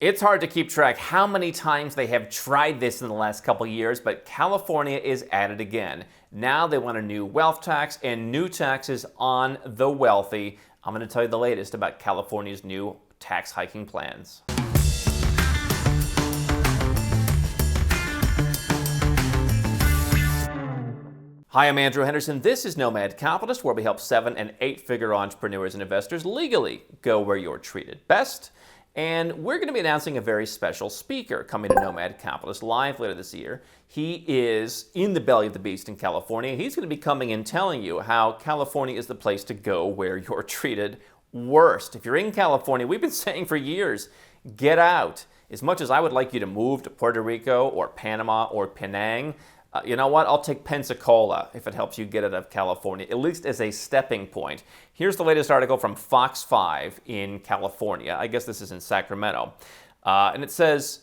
It's hard to keep track how many times they have tried this in the last couple years, but California is at it again. Now they want a new wealth tax and new taxes on the wealthy. I'm going to tell you the latest about California's new tax hiking plans. Hi, I'm Andrew Henderson. This is Nomad Capitalist, where we help 7- and 8-figure entrepreneurs and investors legally go where you're treated best. And we're going to be announcing a very special speaker coming to Nomad Capitalist live later this year. He is in the belly of the beast in California. He's going to be coming and telling you how California is the place to go where you're treated worst. If you're in California, we've been saying for years, get out. As much as I would like you to move to Puerto Rico or Panama or Penang, you know what? I'll take Pensacola if it helps you get out of California, at least as a stepping point. Here's the latest article from Fox 5 in California. I guess this is in Sacramento. And it says,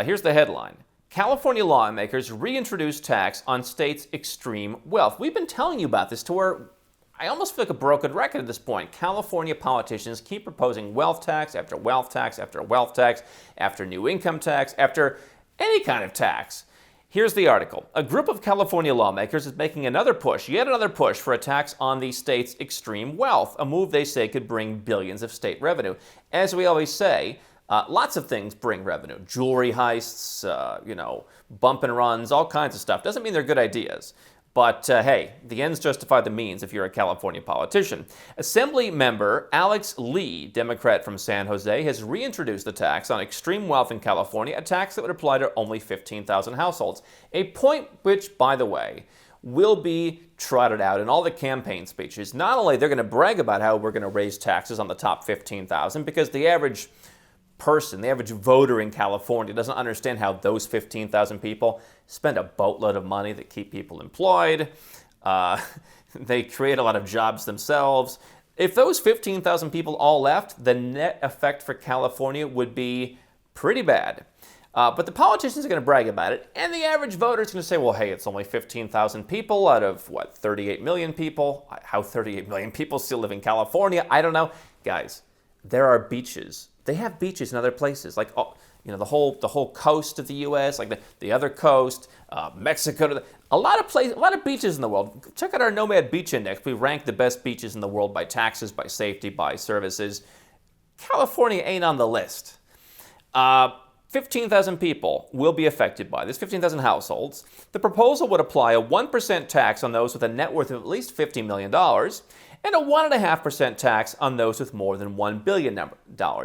here's the headline. California lawmakers reintroduce tax on states' extreme wealth. We've been telling you about this to where I almost feel like a broken record at this point. California politicians keep proposing wealth tax after wealth tax after wealth tax, after new income tax, after any kind of tax. Here's the article. A group of California lawmakers is making another push, yet another push for a tax on the state's extreme wealth, a move they say could bring billions of state revenue. As we always say, lots of things bring revenue. Jewelry heists, bump and runs, all kinds of stuff. Doesn't mean they're good ideas. But hey, the ends justify the means if you're a California politician. Assembly member Alex Lee, Democrat from San Jose, has reintroduced the tax on extreme wealth in California, a tax that would apply to only 15,000 households. A point which, by the way, will be trotted out in all the campaign speeches. Not only they're going to brag about how we're going to raise taxes on the top 15,000, because the average person, the average voter in California doesn't understand how those 15,000 people spend a boatload of money that keep people employed. They create a lot of jobs themselves. If those 15,000 people all left, the net effect for California would be pretty bad. But the politicians are going to brag about it, and the average voter is going to say, well, hey, it's only 15,000 people out of, 38 million people? How 38 million people still live in California? I don't know. Guys, there are beaches. They have beaches in other places, like the whole coast of the U.S., like the other coast, Mexico. A lot of beaches in the world. Check out our Nomad Beach Index. We rank the best beaches in the world by taxes, by safety, by services. California ain't on the list. 15,000 people will be affected by this, 15,000 households. The proposal would apply a 1% tax on those with a net worth of at least $50 million and a 1.5% tax on those with more than $1 billion.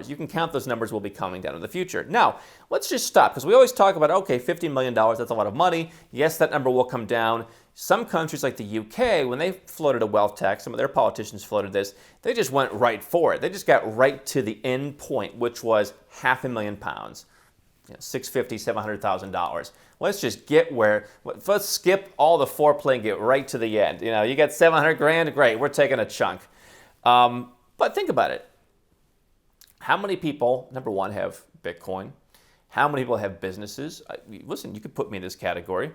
You can count those numbers will be coming down in the future. Now, let's just stop, because we always talk about, okay, $50 million, that's a lot of money. Yes, that number will come down. Some countries like the UK, when they floated a wealth tax, some of their politicians floated this, they just went right for it. They just got right to the end point, which was £500,000. $650,000, $700,000. Let's just get let's skip all the foreplay and get right to the end. You get 700 grand, great, we're taking a chunk. But think about it. How many people, number one, have Bitcoin? How many people have businesses? Listen, you could put me in this category.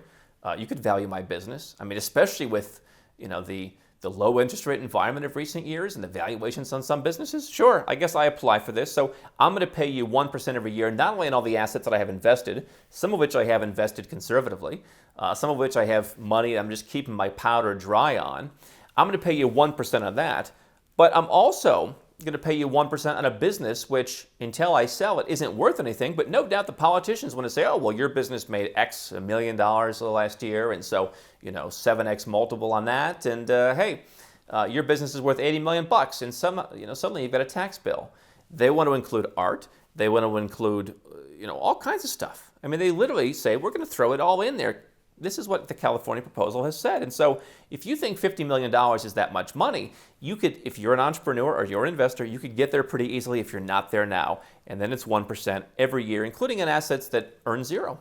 You could value my business. I mean, especially with, the low interest rate environment of recent years and the valuations on some businesses, sure, I guess I apply for this. So I'm going to pay you 1% every year, not only in all the assets that I have invested, some of which I have invested conservatively, some of which I have money I'm just keeping my powder dry on. I'm going to pay you 1% on that, but I'm also going to pay you 1% on a business which, until I sell it, isn't worth anything. But no doubt the politicians want to say, oh, well, your business made X $1 million the last year, and so 7X multiple on that, and hey, your business is worth $80 million, and suddenly you've got a tax bill. They want to include art. They want to include all kinds of stuff. I mean, they literally say we're going to throw it all in there. This is what the California proposal has said. And so if you think $50 million is that much money, you could, if you're an entrepreneur or you're an investor, you could get there pretty easily if you're not there now. And then it's 1% every year, including in assets that earn zero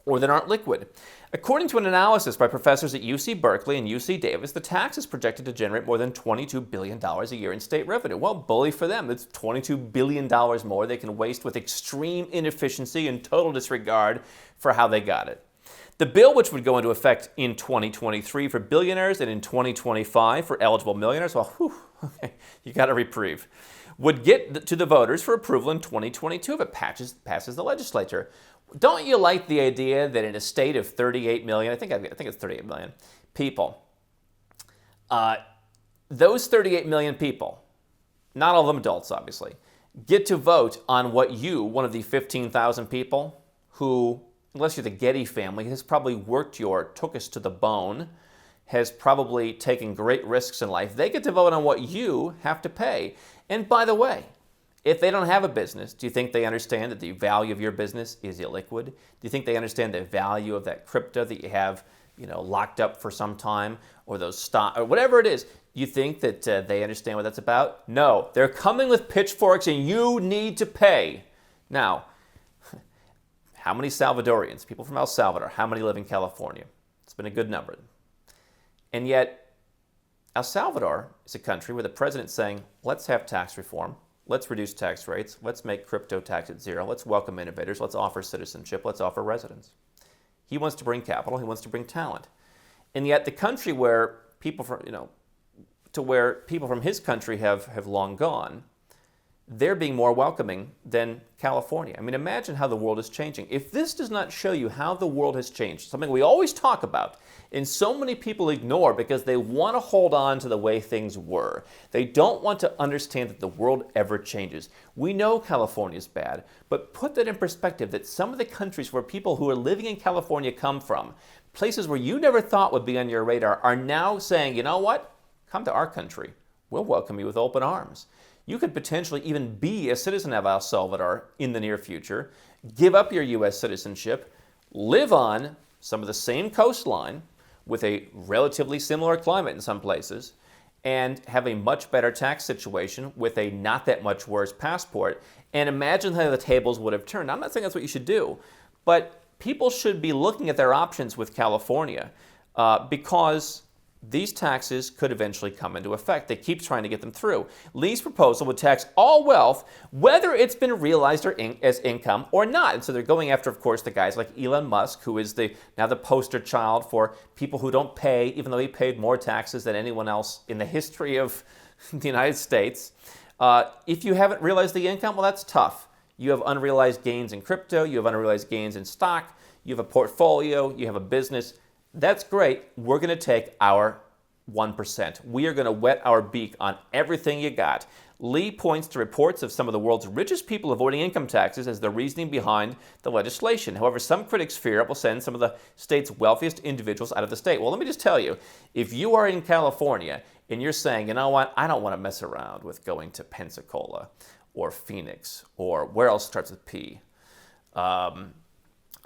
or that aren't liquid. According to an analysis by professors at UC Berkeley and UC Davis, the tax is projected to generate more than $22 billion a year in state revenue. Well, bully for them. It's $22 billion more they can waste with extreme inefficiency and total disregard for how they got it. The bill, which would go into effect in 2023 for billionaires and in 2025 for eligible millionaires, well, okay, you got a reprieve, would get to the voters for approval in 2022 if it passes the legislature. Don't you like the idea that in a state of 38 million, I think it's 38 million people, those 38 million people, not all of them adults obviously, get to vote on what you, one of the 15,000 people who, unless you're the Getty family, has probably worked your tuchus to the bone, has probably taken great risks in life. They get to vote on what you have to pay. And by the way, if they don't have a business, do you think they understand that the value of your business is illiquid? Do you think they understand the value of that crypto that you have, locked up for some time, or those stock, or whatever it is? You think that they understand what that's about? No, they're coming with pitchforks, and you need to pay. Now, how many Salvadorians, people from El Salvador, how many live in California? It's been a good number. And yet, El Salvador is a country where the president's saying, let's have tax reform, let's reduce tax rates, let's make crypto tax at zero, let's welcome innovators, let's offer citizenship, let's offer residence. He wants to bring capital, he wants to bring talent. And yet the country where people from, people from his country have long gone, they're being more welcoming than California. I mean, imagine how the world is changing. If this does not show you how the world has changed, something we always talk about, and so many people ignore because they want to hold on to the way things were. They don't want to understand that the world ever changes. We know California is bad, but put that in perspective, that some of the countries where people who are living in California come from, places where you never thought would be on your radar, are now saying, you know what? Come to our country. We'll welcome you with open arms. You could potentially even be a citizen of El Salvador in the near future, give up your U.S. citizenship, live on some of the same coastline with a relatively similar climate in some places, and have a much better tax situation with a not that much worse passport. And imagine how the tables would have turned. I'm not saying that's what you should do, but people should be looking at their options with California because these taxes could eventually come into effect. They keep trying to get them through. Lee's proposal would tax all wealth, whether it's been realized or as income or not. And so they're going after, of course, the guys like Elon Musk, who is now the poster child for people who don't pay, even though he paid more taxes than anyone else in the history of the United States. If you haven't realized the income, well, that's tough. You have unrealized gains in crypto. You have unrealized gains in stock. You have a portfolio. You have a business. That's great. We're going to take our 1%. We are going to wet our beak on everything you got. Lee points to reports of some of the world's richest people avoiding income taxes as the reasoning behind the legislation. However, some critics fear it will send some of the state's wealthiest individuals out of the state. Well, let me just tell you, if you are in California and you're saying, you know what, I don't want to mess around with going to Pensacola or Phoenix or where else starts with P. I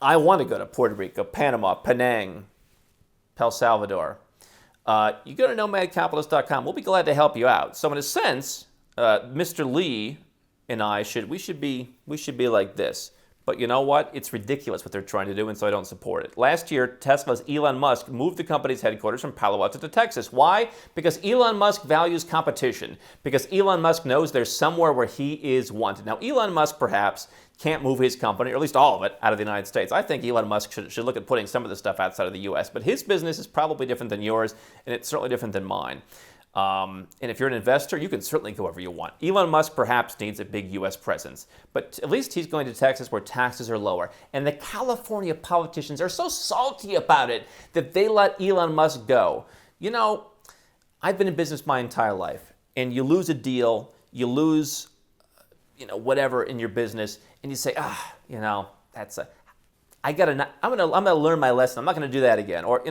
want to go to Puerto Rico, Panama, Penang, El Salvador. You go to nomadcapitalist.com. We'll be glad to help you out. So in a sense, Mr. Lee and I should be like this. But you know what? It's ridiculous what they're trying to do, and so I don't support it. Last year, Tesla's Elon Musk moved the company's headquarters from Palo Alto to Texas. Why? Because Elon Musk values competition. Because Elon Musk knows there's somewhere where he is wanted. Now, Elon Musk perhaps can't move his company, or at least all of it, out of the United States. I think Elon Musk should look at putting some of the stuff outside of the U.S., but his business is probably different than yours, and it's certainly different than mine. And if you're an investor, you can certainly go wherever you want. Elon Musk perhaps needs a big U.S. presence, but at least he's going to Texas where taxes are lower. And the California politicians are so salty about it that they let Elon Musk go. You know, I've been in business my entire life, and you lose a deal, you lose, whatever in your business, and you say, I'm gonna learn my lesson. I'm not gonna do that again. Or,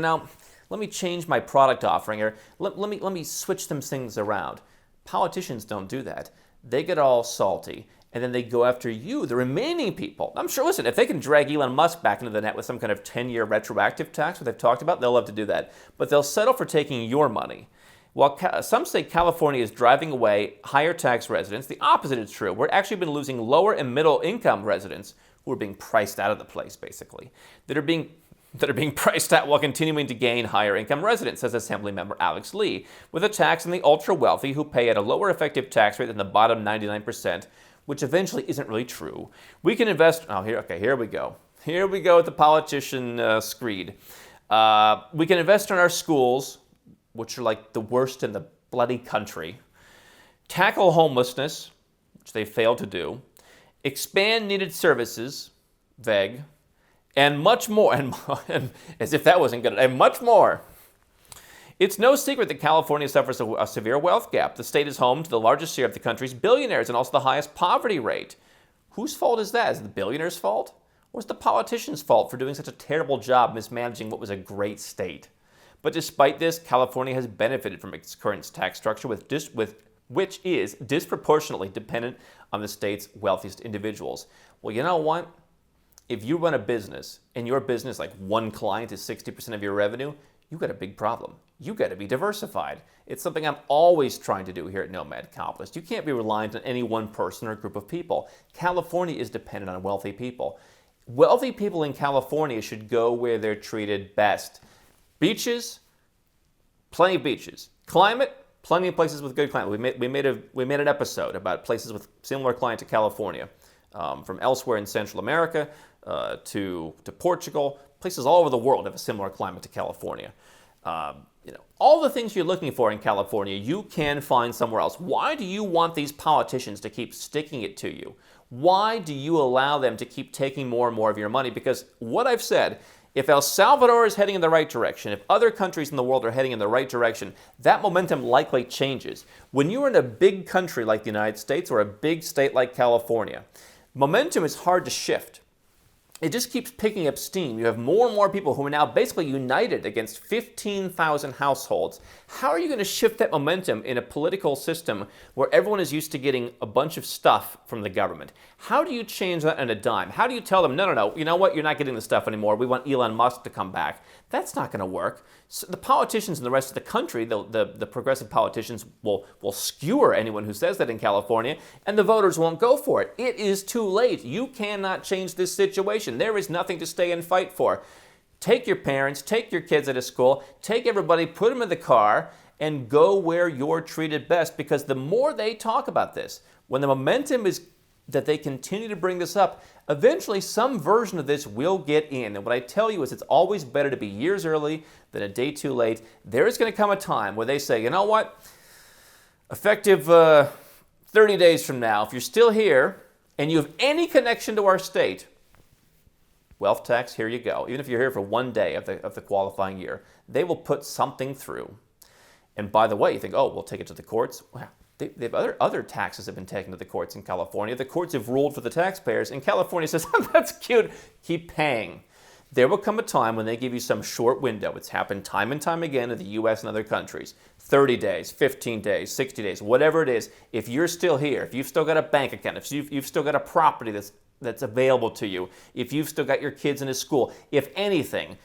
let me change my product offering, or let me switch some things around. Politicians don't do that. They get all salty, and then they go after you, the remaining people. I'm sure, listen, if they can drag Elon Musk back into the net with some kind of 10-year retroactive tax, what they've talked about, they'll love to do that. But they'll settle for taking your money. While some say California is driving away higher tax residents, the opposite is true. We're actually been losing lower and middle income residents who are being priced out of the place, basically, that are being priced out while continuing to gain higher income residents, says Assemblymember Alex Lee, with a tax on the ultra-wealthy who pay at a lower effective tax rate than the bottom 99%, which eventually isn't really true. We can invest... here we go. Here we go with the politician screed. We can invest in our schools, which are like the worst in the bloody country, tackle homelessness, which they failed to do, expand needed services, vague, and much more, and as if that wasn't good, and much more. It's no secret that California suffers a severe wealth gap. The state is home to the largest share of the country's billionaires and also the highest poverty rate. Whose fault is that? Is it the billionaires' fault? Or is it the politicians' fault for doing such a terrible job mismanaging what was a great state? But despite this, California has benefited from its current tax structure, which is disproportionately dependent on the state's wealthiest individuals. Well, you know what? If you run a business and your business, like one client is 60% of your revenue, you've got a big problem. You've got to be diversified. It's something I'm always trying to do here at Nomad Capitalist. You can't be reliant on any one person or group of people. California is dependent on wealthy people. Wealthy people in California should go where they're treated best. Beaches, plenty of beaches. Climate, plenty of places with good climate. We made an episode about places with similar climate to California, from elsewhere in Central America to Portugal. Places all over the world have a similar climate to California. All the things you're looking for in California, you can find somewhere else. Why do you want these politicians to keep sticking it to you? Why do you allow them to keep taking more and more of your money? Because what I've said, if El Salvador is heading in the right direction, if other countries in the world are heading in the right direction, that momentum likely changes. When you're in a big country like the United States or a big state like California, momentum is hard to shift. It just keeps picking up steam. You have more and more people who are now basically united against 15,000 households. How are you going to shift that momentum in a political system where everyone is used to getting a bunch of stuff from the government? How do you change that on a dime? How do you tell them, no, you know what, you're not getting the stuff anymore. We want Elon Musk to come back. That's not going to work. So the politicians in the rest of the country, the progressive politicians, will skewer anyone who says that in California, and the voters won't go for it. It is too late. You cannot change this situation. There is nothing to stay and fight for. Take your parents, take your kids out of school, take everybody, put them in the car, and go where you're treated best, because the more they talk about this, when the momentum is that they continue to bring this up, eventually some version of this will get in. And what I tell you is it's always better to be years early than a day too late. There is going to come a time where they say, you know what, effective 30 days from now, if you're still here and you have any connection to our state, wealth tax, here you go. Even if you're here for one day of the qualifying year, they will put something through. And by the way, you think, oh, we'll take it to the courts. Well, they've other taxes have been taken to the courts in California. The courts have ruled for the taxpayers, and California says, oh, that's cute, keep paying. There will come a time when they give you some short window. It's happened time and time again in the U.S. and other countries. 30 days, 15 days, 60 days, whatever it is. If you're still here, if you've still got a bank account, if you've still got a property that's available to you, if you've still got your kids in a school, if anything,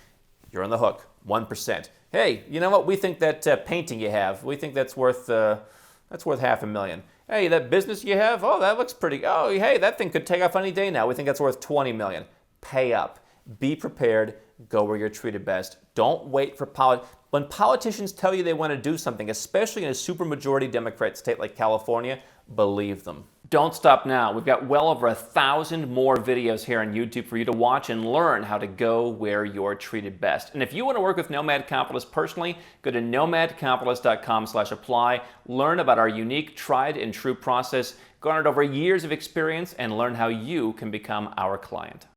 you're on the hook, 1%. Hey, you know what? We think that painting you have, we think that's worth $500,000. Hey, that business you have, oh, that looks pretty. Oh, hey, that thing could take off any day now. We think that's worth $20 million. Pay up. Be prepared. Go where you're treated best. Don't wait for when politicians tell you they want to do something, especially in a supermajority Democrat state like California, believe them. Don't stop now. We've got well over 1,000 more videos here on YouTube for you to watch and learn how to go where you're treated best. And if you want to work with Nomad Capitalist personally, go to nomadcapitalist.com/apply, learn about our unique, tried and true process, garnered over years of experience, and learn how you can become our client.